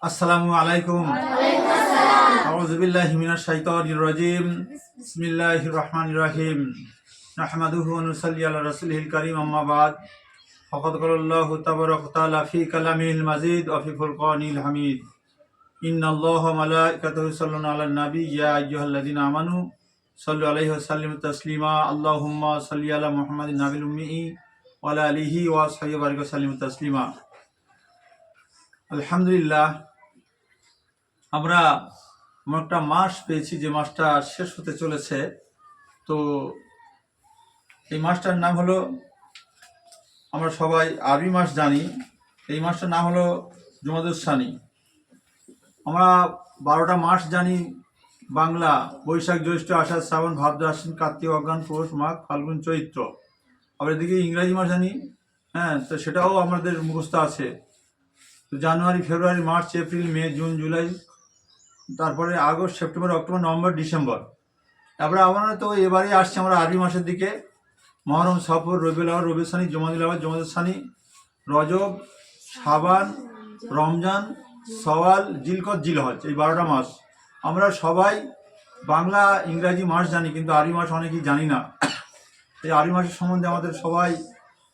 আসসালামু আলাইকুম। আউযু বিল্লাহি মিনাশ শাইতানির রাজিম। বিসমিল্লাহির রহমানির রহিম। নাহমাদুহু ওয়া নুসাল্লি আলা রাসূলিল কারীম, আম্মা বাদ। ফাকাদ ক্বালাল্লাহু তাবারাকা ওয়া তাআলা ফি কালামিহিল মাজিদ ওয়া ফি ফুরকানিল হামিদ। ইন্নাল্লাহা ওয়া মালাইকাতাহু ইউসাল্লুনা আলান নাবী ইয়া আইয়ুহাল্লাযীনা আমানু সাল্লু আলাইহি ওয়া সাল্লিমু তাসলিমা। আল্লাহুম্মা সাল্লি আলা মুহাম্মাদিন নাবিল উম্মি ওয়া আলা আলিহি ওয়া আসহাবিহি ওয়া বারিক ওয়া সাল্লিমু তাসলিমা। আলহামদুলিল্লাহ, আমরা একটা মাস পেয়েছি যে মাসটা শেষ হতে চলেছে। তো এই মাসটার নাম হলো, আমরা সবাই আরবি মাস জানি, এই মাসটার নাম হলো জুমাদুস সানি। আমরা 12টা মাস জানি বাংলা: বৈশাখ, জ্যৈষ্ঠ, আষাঢ়, শ্রাবণ, ভাদ্র, আশ্বিন, কার্তিক, অগ্রহায়ণ, পৌষ, মাঘ, ফাল্গুন, চৈত্র। আবার এদিকে ইংরাজি মাস জানি, তো সেটাও আমাদের মুখস্থ আছে। তো জানুয়ারি, ফেব্রুয়ারি, মার্চ, এপ্রিল, মে, জুন, জুলাই, তারপরে August, September, October, November, December. তারপরে আমরা তো এবারে আসছি আমরা আরবি মাসের দিকে: মহরম, সফর, রবিউল আউয়াল, রবিউল সানি, জমাদুল আউয়াল, জমাদুল সানি, রজব, শাবান, রমজান, সওয়াল, জিলকদ, জিলহজ, এই 12টা মাস। আমরা সবাই বাংলা ইংরাজি মাস জানি, কিন্তু আরবি মাস অনেকেই জানি না। এই আরবি মাসের সম্বন্ধে আমাদের সবাই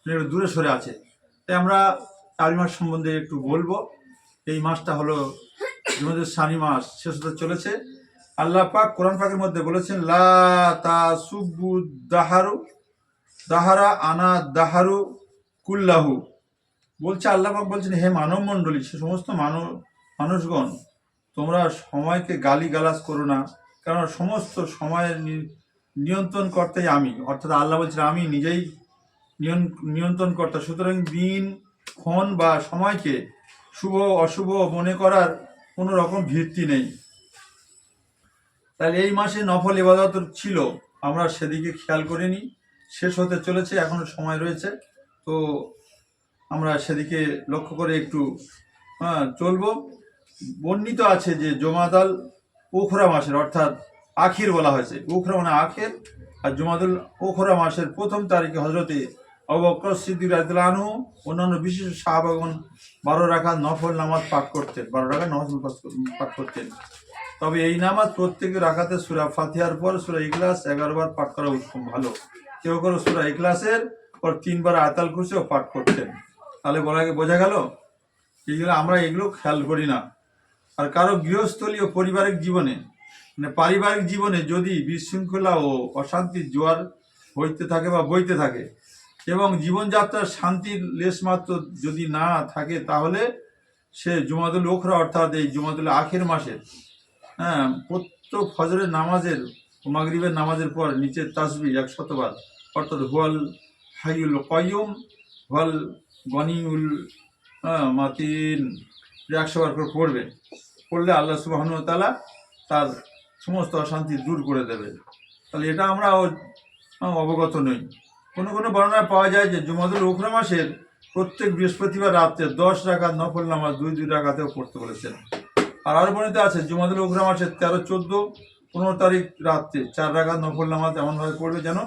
একটু দূরে সরে আছে। তাই আমরা আরবি মাস সম্বন্ধে একটু বলবো। এই মাসটা হলো জুমাদুস সানি মাস, শেষ হতে চলেছে। আল্লাহ পাক কোরআন পাকের মধ্যে বলেছেন, লা তাসুব্বু দাহারা আনা দাহারু কুল্লাহু। বলছে আল্লাহ পাক বলছেন, হে মানব মণ্ডলী, সে সমস্ত মানুষগণ, তোমরা সময়কে গালি গালাজ করো না, কারণ সমস্ত সময়ের নিয়ন্ত্রণ কর্তাই আমি। অর্থাৎ আল্লাহ বলছেন, আমি নিজেই নিয়ন্ত্রণ কর্তা। সুতরাং দিন ক্ষণ বা সময়কে শুভ অশুভ মনে করার কোনো রকম ভিত্তি নেই। তাহলে এই মাসে নফল ইবাদত ছিল, আমরা সেদিকে খেয়াল করিনি। শেষ হতে চলেছে, এখনো সময় রয়েছে, তো আমরা সেদিকে লক্ষ্য করে একটু চলবো। বর্ণিত আছে যে জমাদাল উখরা মাসের, অর্থাৎ আখির বলা হয়েছে, উখরা মানে আখের, আর জমাদুল উখরা মাসের প্রথম তারিখে হজরতে আবু বকর সিদ্দিক রাদিয়াল্লাহু আনহু অন্যান্য বিশেষ সাহাবাগণ 12 রাকাত নফল নামাজ পাঠ করতেন, 12 রাকাত নামাজ পাঠ করতেন। তবে এই নামাজ প্রত্যেক রাকাতে সূরা ফাতিহার পর সূরা ইখলাস 11 বার পাঠ করা উত্তম, ভালো। কেউ কেউ সূরা ইখলাসের পর 3 বার আয়াতুল কুরসিও পাঠ করতেন। তাহলে বোঝা গেল এইগুলো আমরা এগুলো খেয়াল করি না। আর কারো গৃহস্থলী ও পারিবারিক জীবনে, মানে পারিবারিক জীবনে যদি বিশৃঙ্খলা ও অশান্তির জোয়ার হইতে থাকে বা বইতে থাকে, এবং জীবনযাত্রার শান্তির লেশমাত্র যদি না থাকে, তাহলে সে জুমাদুল উখরা, অর্থাৎ এই জুমাদুল আখির মাসের প্রত্যেক ফজরের নামাজের ও মাগরিবের নামাজের পর নিচের তাসবিহ 100 বার, অর্থাৎ হুয়াল হাইয়ুল কাইয়ুম, হুয়াল গনিউল মাতিন, 100 বার করে পড়লে আল্লাহ সুবহানাহু ওয়া তাআলা তার সমস্ত অশান্তি দূর করে দেবে। তাহলে এটা আমরা অবগত নই। কোনো কোনো বর্ণনায় পাওয়া যায় যে জুমাদুল উখরা মাসের প্রত্যেক বৃহস্পতিবার রাত্রে 10 রাকাত নফল নামাজ 2 রাকাতেও পড়তে বলেছেন। আর আরো বর্ণিত আছে জুমাদুল উখরা মাসের 13, 14, 15 তারিখ রাত্রে 4 রাকাত নফল নামাজ এমনভাবে পড়বে যেন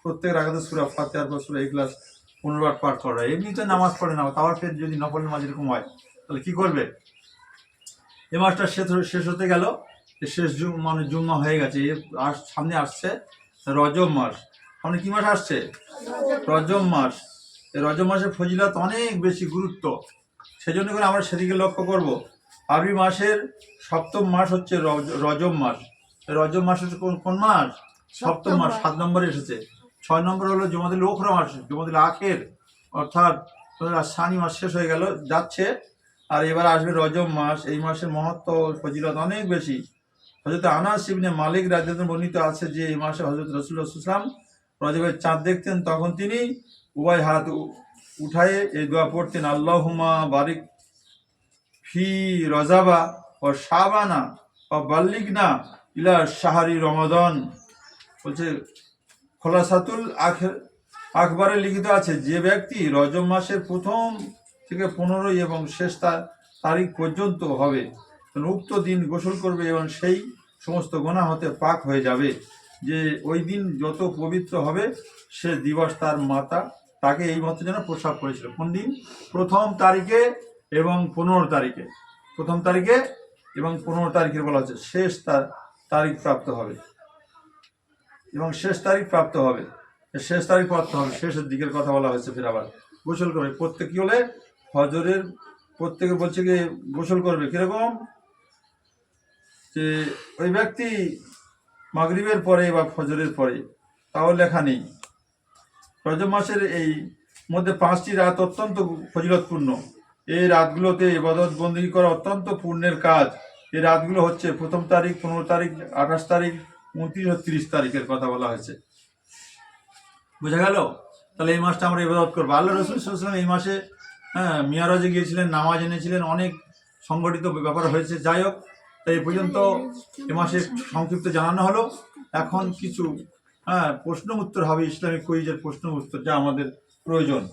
প্রত্যেক রাকাতে সূরা ফাতিহার পর সূরা ইখলাস 15 বার পাঠ করা। এমনিতে নামাজ পড়ে না, তাও ফের যদি নফল নামাজ এরকম হয়, তাহলে কি করবে? এই মাসটা শেষ হতে গেল, শেষ মানে জুম্মা হয়ে গেছে। সামনে আসছে রজব মাস। সামনে কি মাস আসছে? রজব মাস। এই রজব মাসের ফজিলত অনেক বেশি গুরুত্ব, সেজন্য করে আমরা সেদিকে লক্ষ্য করব। আরবি মাসের 7ম মাস হচ্ছে রজব মাস। রজব মাস হচ্ছে কোন মাস? 7ম মাস, 7 নম্বরে এসেছে। 6 নম্বর হলো জুমাদুল উখরা মাস, জুমাদুল আখির, অর্থাৎ সানি মাস শেষ হয়ে গেল, যাচ্ছে। আর এবার আসবে রজব মাস। এই মাসের মহত্ব ফজিলত অনেক বেশি। হযরত আনাস ইবনে মালিক রাদিয়াল্লাহু আনহু বর্ণিত আছে যে এই মাসে হযরত রাসূলুল্লাহ সাল্লাল্লাহু আলাইহি ওয়াসাল্লাম রজবের চাঁদ দেখতেন, তখন তিনি উভয় হাত উঠায়ে এই দোয়া পড়তেন: আল্লাহুম্মা বারিক ফি রজাবা ও শাবানা ও বাল্লিগনা ইলা শাহরি রমাদান। বলছে খোলাসাতুল আকবরে লিখিত আছে, যে ব্যক্তি রজব মাসের 1 থেকে 15 এবং শেষ তারিখ পর্যন্ত হবে, উক্ত দিন গোসল করবে এবং সেই সমস্ত গুনাহ হতে পাক হয়ে যাবে। যে ওই দিন যত পবিত্র হবে সে দিবস তার মাতা তাকে এই মতো যেন প্রসাব করেছিল। কোন দিন? 1 তারিখে এবং 15 তারিখে। প্রথম তারিখে, এবং 15 তারিখে বলা হচ্ছে শেষ তারিখ প্রাপ্ত হবে, এবং শেষ তারিখ প্রাপ্ত হবে, শেষের দিকের কথা বলা হয়েছে। ফের আবার গোসল করবে প্রত্যেক কি হলে ফজরের, প্রত্যেকে বলছে কি গোসল করবে কিরকম, যে ওই ব্যক্তি মাগরিবের পরে বা ফজরের পরে, তাও লেখা নেই। রজব মাসের এই মধ্যে 5টি রাত অত্যন্ত ফজিলতপূর্ণ। এই রাতগুলোতে ইবাদত বন্দেগী করা অত্যন্ত পুণ্যের কাজ। এই রাতগুলো হচ্ছে 1 তারিখ, 15 তারিখ, 28 তারিখ, 29 ও 30 তারিখের কথা বলা হয়েছে। বোঝা গেল? তাহলে এই মাসটা আমরা ইবাদত করবো। আল্লাহ রসুল সাল্লাল্লাহু আলাইহি ওয়াসাল্লাম এই মাসে মিয়ারাজে গিয়েছিলেন, নামাজ এনেছিলেন, অনেক সংগঠিত ব্যাপার হয়েছে। যাই হোক, তাই এই পর্যন্ত এ মাসে সংক্ষিপ্ত জানানো হলো। এখন কিছু প্রশ্ন উত্তর হবে, ইসলামিক কুইজের প্রশ্ন উত্তর, যা আমাদের প্রয়োজন।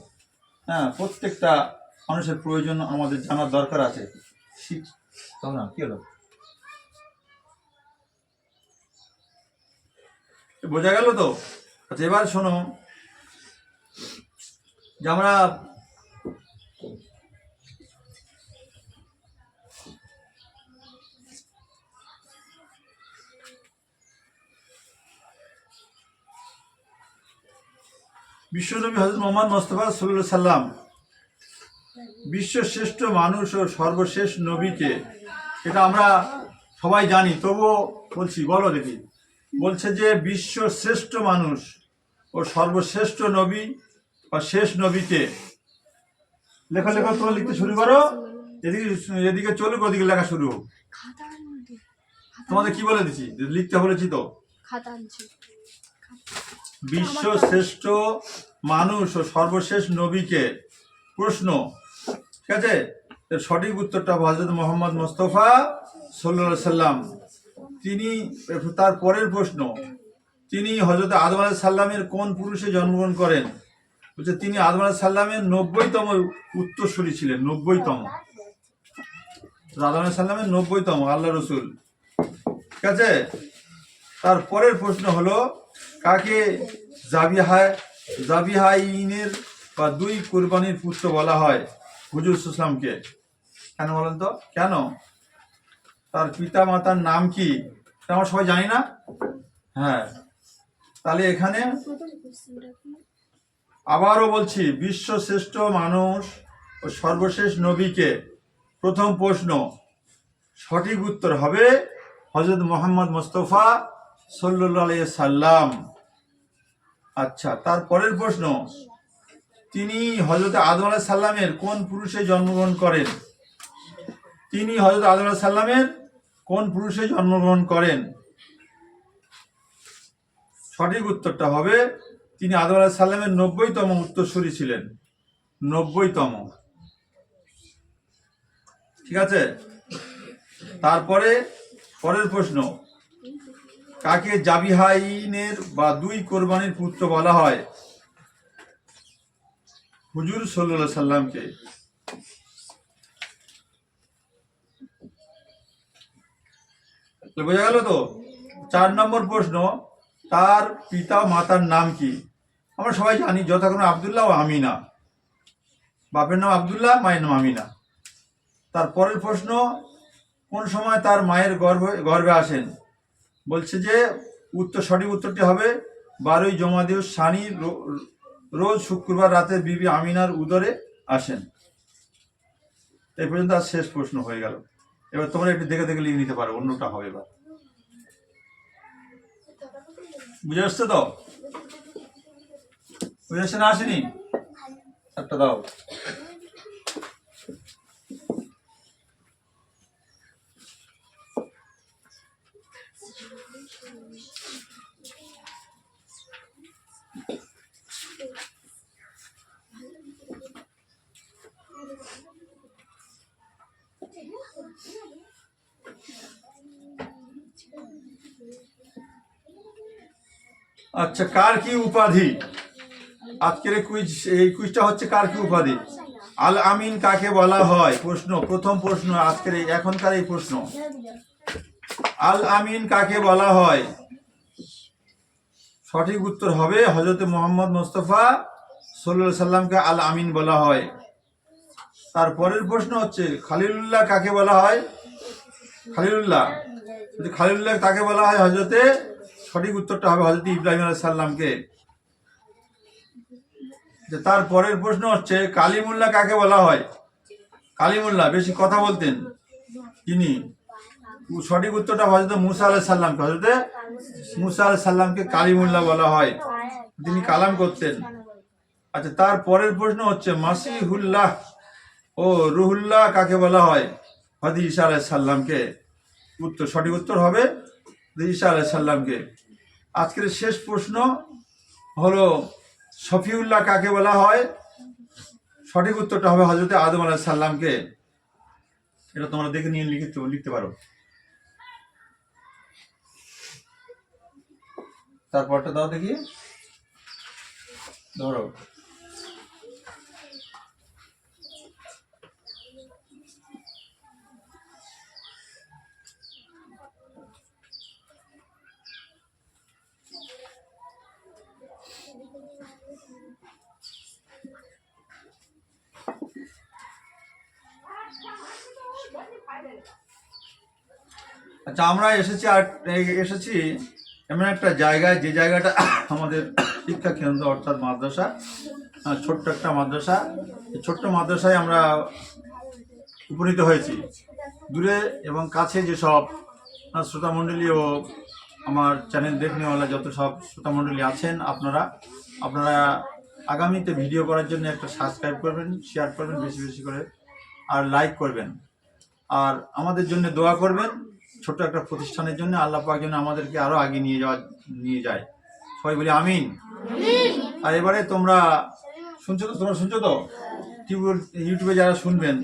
প্রত্যেকটা মানুষের প্রয়োজন, আমাদের জানার দরকার আছে। না কি হলো, বোঝা গেল তো? আচ্ছা, এবার শোনো যে আমরা বিশ্বনবী হযরত মুহাম্মদ মুস্তাফা সাল্লাল্লাহু আলাইহি সাল্লাম বিশ্ব শ্রেষ্ঠ মানুষ ও সর্বশেষ নবীকে, এটা আমরা সবাই জানি, তবুও বলছি, বলো দেখি। বলছে যে বিশ্ব শ্রেষ্ঠ মানুষ ও সর্বশ্রেষ্ঠ নবী বা শেষ নবীকে, লেখা তোমরা লিখতে শুরু করো। এদিকে চলুক, ওদিকে লেখা শুরু হোক। তোমাদের কি বলে দিচ্ছি, লিখতে বলেছি তো। বিশ্ব শ্রেষ্ঠ মানুষ ও সর্বশেষ নবীকে, প্রশ্ন, ঠিক আছে? এর সঠিক উত্তরটা হযরত মুহাম্মদ মুস্তাফা সাল্লাল্লাহু আলাইহি সাল্লাম। তিনি, তার পরের প্রশ্ন, তিনি হযরত আদম আলাইহিস সালামের কোন পুরুষে জন্মগ্রহণ করেন? বলছে তিনি আদম আলাইহিস সালামের 90তম উত্তরসূরি ছিলেন। 90তম, আদম আলাইহিস সালামের 90তম আল্লাহ রসুল, ঠিক আছে? তার পরের প্রশ্ন হলো, কাকে জাবিহাইনের বা 2 কুরবানির পুত্র বলা হয়? হুজুর সাল্লামকে। কেন বলেন তো, কেন? তার পিতা মাতার নাম কি? আমরা সবাই জানি না? তাহলে এখানে আবারও বলছি, বিশ্ব শ্রেষ্ঠ মানুষ ও সর্বশেষ নবীকে, প্রথম প্রশ্ন, সঠিক উত্তর হবে হযরত মুহাম্মদ মুস্তাফা সাল্লাল্লাহু আলাইহি সাল্লাম। আচ্ছা, তারপরের প্রশ্ন, তিনি হযরত আদম আলাইহিস সালামের কোন পুরুষে জন্মগ্রহণ করেন? তিনি হযরত আদম আলাইহিস সালামের কোন পুরুষে জন্মগ্রহণ করেন? সঠিক উত্তরটা হবে তিনি আদম আলাইহিস সালামের 90তম উত্তরসূরি ছিলেন। 90তম, ঠিক আছে? তারপরে পরের প্রশ্ন, কাকে জাবিহাইনের বা 2 কোরবানির পুত্র বলা হয়? হুজুর সাল্লাল্লাহু আলাইহি সাল্লামকে। বোঝা গেল তো? 4 নম্বর প্রশ্ন, তার পিতা মাতার নাম কি? আমরা সবাই জানি, যথাক্রমে আব্দুল্লাহ ও আমিনা। বাপের নাম আব্দুল্লাহ, মায়ের নাম আমিনা। তারপরের প্রশ্ন, কোন সময় তার মায়ের গর্ভে আসেন? বলছে যে সঠিক উত্তরটি হবে 12ই জমাদিউস সানি, রোজ শুক্রবার রাতে বিবি আমিনার উদরে আসেন। এই পর্যন্ত আর শেষ প্রশ্ন হয়ে গেল। এবার তোমরা একটু দেখে দেখে লিখে নিতে পারো, অন্যটা হবে। এবার বুঝে আসছে তো? বুঝে আসছে না আসেনি? একটা দাও। আচ্ছা, কার কি উপাধি? আজকের এই কুইজটা হচ্ছে কার কি উপাধি। আল আমিন কাকে বলা হয়? প্রশ্ন, প্রথম প্রশ্ন আজকের এখনকার এই প্রশ্ন, আল আমিন কাকে বলা হয়? সঠিক উত্তর হবে হযরত মুহাম্মদ মুস্তাফা সাল্লাল্লাহু আলাইহি সাল্লামকে আল আমিন বলা হয়। তারপরের প্রশ্ন হচ্ছে খালিলুল্লাহ কাকে বলা হয়? খালিলুল্লাহ খালিলুল্লাহ তাকে বলা হয় হজরতে, সঠিক উত্তরটা হবে হজরত ইব্রাহিম আলাইহিস সালামকে। তারপরের প্রশ্ন হচ্ছে কালিমুল্লাহ কাকে বলা হয়? কালিমুল্লাহ বেশি কথা বলতেন তিনি, সঠিক উত্তরটা হজরত মুসা আলাইহিস সালামকে, হজরতে মুসা আলাইহিস সালামকে কালিমুল্লাহ বলা হয়, তিনি কালাম করতেন। আচ্ছা, তারপরের প্রশ্ন হচ্ছে মাসিহুল্লাহ ও রুহুল্লাহ কাকে বলা হয়? হযরত ঈসা আলাইহিস সালামকে। সঠিক উত্তর হবে ঈসা আলাইহিস সালামকে। আজকের শেষ প্রশ্ন হলো শফিউল্লাহ কাকে বলা হয়? সঠিক উত্তরটা হবে হযরত আদম আলাইহিস সালামকে। এটা তোমরা দেখে নিয়ে লিখতে পারো। তারপরটা দাও দেখি, ধরো। আচ্ছা, আমরা এসেছি এমন একটা জায়গায়, যে জায়গাটা আমাদের শিক্ষা কেন্দ্র অর্থাৎ মাদ্রাসা, ছোট্ট একটা মাদ্রাসা। এই ছোট্ট মাদ্রাসায় আমরা উপনীত হয়েছি। দূরে এবং কাছে যেসব শ্রোতামণ্ডলী ও আমার চ্যানেল দেখনেওয়ালা যত সব শ্রোতামণ্ডলী আছেন, আপনারা আগামীতে ভিডিও করার জন্য একটা সাবস্ক্রাইব করবেন, শেয়ার করবেন বেশি বেশি করে, আর লাইক করবেন, আর আমাদের জন্য দোয়া করবেন। ছোট্ট একটা প্রতিষ্ঠানের জন্য আল্লাহ পাক যেন আমাদেরকে আরো আগে নিয়ে যায়। সবাই বলি আমিন। আর এবারে তোমরা শুনছো তো ইউটিউবে যারা শুনবেন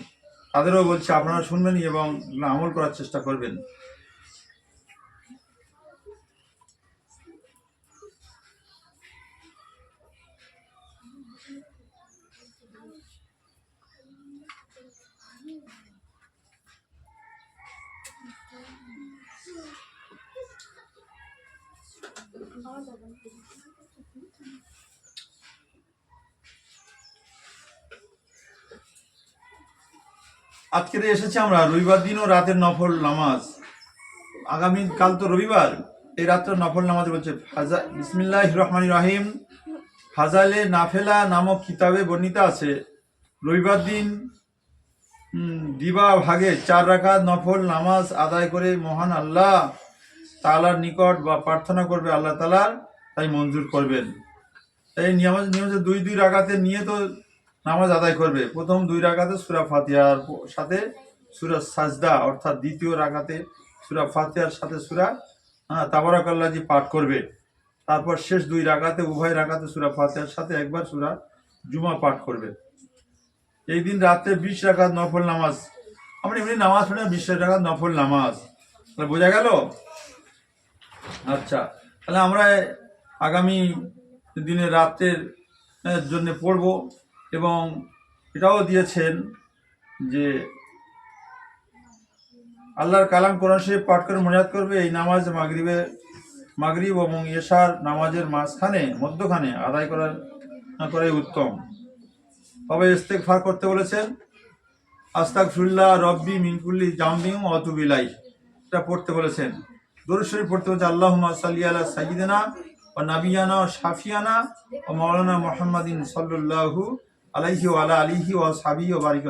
তাদেরও বলছি আপনারা শুনবেন এবং আমল করার চেষ্টা করবেন। আজকে এসেছি আমরা রবিবার দিন ও রাতের নফল নামাজ। আগামীকাল তো রবিবার, এই রাতের নফল নামাজ বলছে বিসমিল্লাহির রহমানির রহিম। ফাজালে নাফেলা নামক কিতাবে বর্ণিত আছে, রবিবার দিন দিবা ভাগে 4 রাকাত নফল নামাজ আদায় করে মহান আল্লাহ তাআলার নিকট বা প্রার্থনা করবে, আল্লাহ তাআলা তাই মঞ্জুর করবেন। এই নিয়ম 2 রাকাতে নিয়ে তো নামাজ আদায় করবে। প্রথম 2 রাকাতে সূরা ফাতিহার সাথে সূরা সাজদা, অর্থাৎ দ্বিতীয় রাকাতে সূরা ফাতিহার সাথে সূরা তাবারাকাল্লাজি পাঠ করবে। তারপর শেষ 2 রাকাতে উভয় রাকাতে সূরা ফাতিহার সাথে একবার সূরা জুমা পাঠ করবে। এই দিন রাতে 20 রাকাত নফল নামাজ, আমরা এমনি নামাজ পড়ি 20 রাকাত নফল নামাজ, তাহলে বোঝা গেল। আচ্ছা, তাহলে আমরা আগামী দিনে রাতের জন্য পড়ব, এবং এটাও দিয়েছেন যে আল্লাহর কালাম কোরআন শরীফ পাঠ করে মুনাজাত করবে। এই নামাজ মাগরিব এবং এশার নামাজের মধ্যখানে আদায় করাই উত্তম। তবে ইস্তেগফার করতে বলেছেন, আস্তাগফিরুল্লাহ রব্বি মিন কুল্লি জামবিন ওয়া আতুবু ইলাইহি, এটা পড়তে বলেছেন। দরুদ শরীফ পড়তে বলেছেন, আল্লাহুম্মা সাল্লি আলা সাইয়্যিদিনা ওয়া নাবিয়ানা ওয়া শাফিয়ানা ওয়া মাওলানা মুহাম্মাদিন সাল্লাল্লাহু আলাইহি ওয়া আলা আলিহি ওয়া সাহবিহি ওয়া বারিক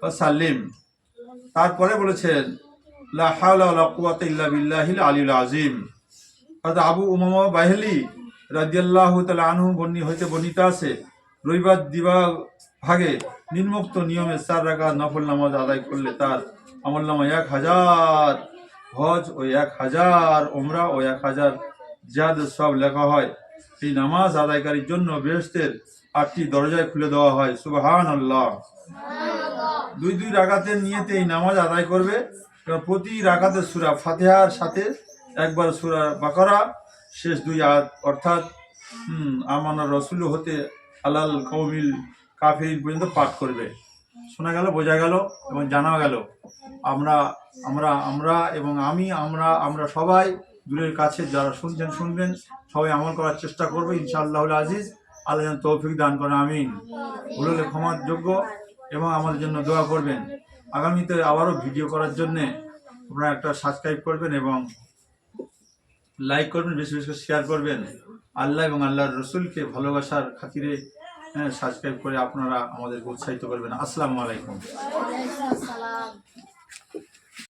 ওয়া সাল্লিম। তারপরে বলেছেন লা হাওলা ওয়ালা কুওয়াতা ইল্লা বিল্লাহিল আলিয়্যিল আযীম। হযরত আবু উমামা বাহিলি রাদিয়াল্লাহু তাআলা আনহু বর্ণিত আছে, রবিবার দিবা ভাগে নিম্নোক্ত নিয়মে 4 রাকাত নফল নামাজ আদায় করলে তার আমলনামায় 1000 হজ ও 1000 উমরা ও 1000 জিহাদের সওয়াব লেখা হয়। এই নামাজ আদায়কারীর জন্য বেহেশতের 8টি দরজায় খুলে দেওয়া হয়। সুবহানাল্লাহ। 2 রাকাতের নিয়তে এই নামাজ আদায় করবে। প্রতি রাকাতে সূরা ফাতিহার সাথে একবার সূরা বাকারা শেষ 2 আয়াত, অর্থাৎ আমানা রাসূলু হতে আলাল কওমিল কাফিরিন পর্যন্ত পাঠ করবে। শোনা গেল, বোঝা গেল এবং জানা গেল। আমরা এবং আমরা সবাই দূরের কাছে যারা শুনবেন, সবাই আমল করার চেষ্টা করবো ইনশাআল্লাহুল আজিজ। আল্লাহ যেন তৌফিক দান করেন, আমিন। ভুল হলে ক্ষমার যোগ্য, এবং আমাদের জন্য দোয়া করবেন। আগামীতে আবারও ভিডিও করার জন্যে আপনারা একটা সাবস্ক্রাইব করবেন এবং লাইক করবেন, বেশি বেশি করে শেয়ার করবেন। আল্লাহ এবং আল্লাহর রসুলকে ভালোবাসার খাতিরে সাবস্ক্রাইব করে আপনারা আমাদেরকে উৎসাহিত করবেন। আসসালামু আলাইকুম।